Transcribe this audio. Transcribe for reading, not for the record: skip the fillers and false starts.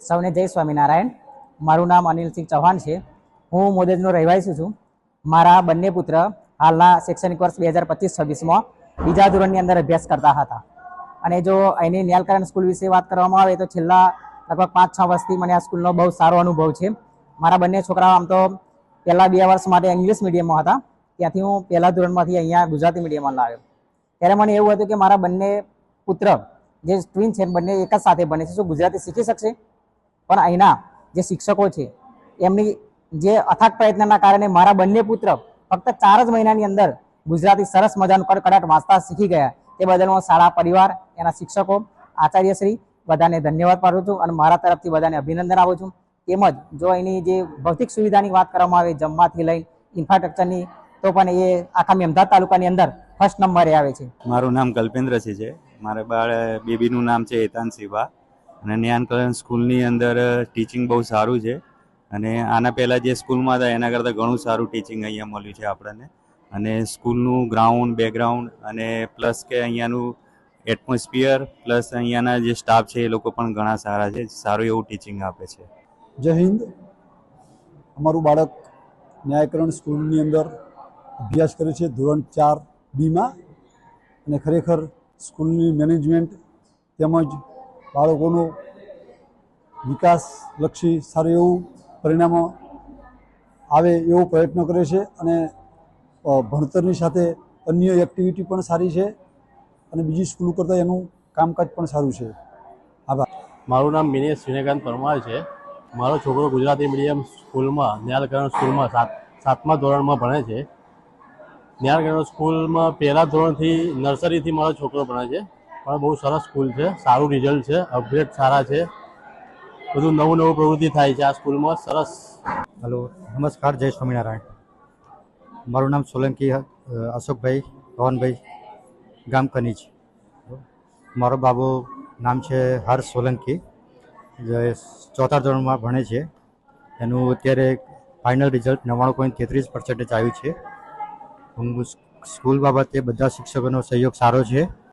સૌને જય સ્વામિનારાયણ। મારું નામ અનિલસિંહ ચૌહાણ છે। હું મોદેજનો રહેવાસી છું। મારા બંને પુત્ર હાલના શૈક્ષણિક વર્ષ 2025-26માં બીજા ધોરણની અંદર અભ્યાસ કરતા હતા। અને જો અહીંની ન્યાલકરણ સ્કૂલ વિશે વાત કરવામાં આવે તો છેલ્લા લગભગ 5-6 વર્ષથી મને આ સ્કૂલનો બહુ સારો અનુભવ છે। મારા બંને છોકરાઓ આમ તો પહેલા 2 વર્ષ માટે ઇંગ્લિશ મીડિયમમાં હતા, ત્યાંથી હું પહેલા ધોરણમાંથી અહીંયા ગુજરાતી મીડિયમમાં લાવ્યો। ત્યારે મને એવું હતું કે મારા બંને પુત્ર જે ટ્વિન છે બંને એક જ સાથે ભણે છે, શું ગુજરાતી શીખી શકશે? પણ અહીંના જે શિક્ષકો છે એમની જે અથાગ પ્રયત્નના કારણે મારા બંને પુત્ર ફક્ત 4 જ મહિનાની અંદર ગુજરાતી સરસ મજાનું કડકડાટ વાંચતા શીખી ગયા। તે બદલ હું શાળા પરિવાર, એના શિક્ષકો, આચાર્યશ્રી બધાને ધન્યવાદ પાઠવું છું અને મારા તરફથી બધાને અભિનંદન આપું છું। તેમજ જો અહીંની જે ભૌતિક સુવિધાની વાત કરવામાં આવે, જમવાથી લઈને ઇન્ફ્રાસ્ટ્રક્ચરની, તો પણ એ આખા મેમદાદ તાલુકાની અંદર ફર્સ્ટ નંબરે આવે છે। મારું નામ કલ્પેન્દ્રસિંહ છે। મારા બેબીનું નામ છે હેતાંશિભા અને ન્યાલકરણ સ્કૂલની અંદર ટીચિંગ બહુ સારું છે અને આના પહેલાં જે સ્કૂલમાં હતા એના કરતાં ઘણું સારું ટીચિંગ અહીંયા મળ્યું છે આપણને। અને સ્કૂલનું ગ્રાઉન્ડ, બેકગ્રાઉન્ડ અને પ્લસ કે અહીંયાનું એટમોસ્ફિયર પ્લસ અહીંયાના જે સ્ટાફ છે એ લોકો પણ ઘણા સારા છે, સારું એવું ટીચિંગ આપે છે। જય હિન્દ। અમારું બાળક ન્યાયકરણ સ્કૂલની અંદર અભ્યાસ કરે છે ધોરણ 4B અને ખરેખર સ્કૂલની મેનેજમેન્ટ તેમજ બાળકોનો વિકાસલક્ષી સારું એવું પરિણામો આવે એવો પ્રયત્ન કરે છે અને ભણતરની સાથે અન્ય એક્ટિવિટી પણ સારી છે અને બીજી સ્કૂલ કરતાં એનું કામકાજ પણ સારું છે। આભાર। મારું નામ મિનેશ વિનયકાંત પરમાર છે। મારો છોકરો ગુજરાતી મીડિયમ સ્કૂલમાં ન્યાલકરણ સ્કૂલમાં 7મા ધોરણમાં ભણે છે। ન્યાલકરણ સ્કૂલમાં પહેલા ધોરણથી નર્સરીથી મારો છોકરો ભણે છે, પણ બહુ સરસ સ્કૂલ છે, સારું રિઝલ્ટ છે, અપગ્રેડ સારા છે, બધું નવું પ્રવૃત્તિ થાય છે આ સ્કૂલમાં, સરસ। हेलो नमस्कार, जय स्वामीनारायण। मारू नाम सोलंकी अशोक भाई पवन भाई, गाम कनीज। मारो बाबू नाम है हर्ष सोलंकी, जो 4था धोरण में भणे छे। एनु अत्यारे फाइनल रिजल्ट 99.33% आव्युं छे। स्कूल बाबते बधा शिक्षकों सहयोग सारो छे।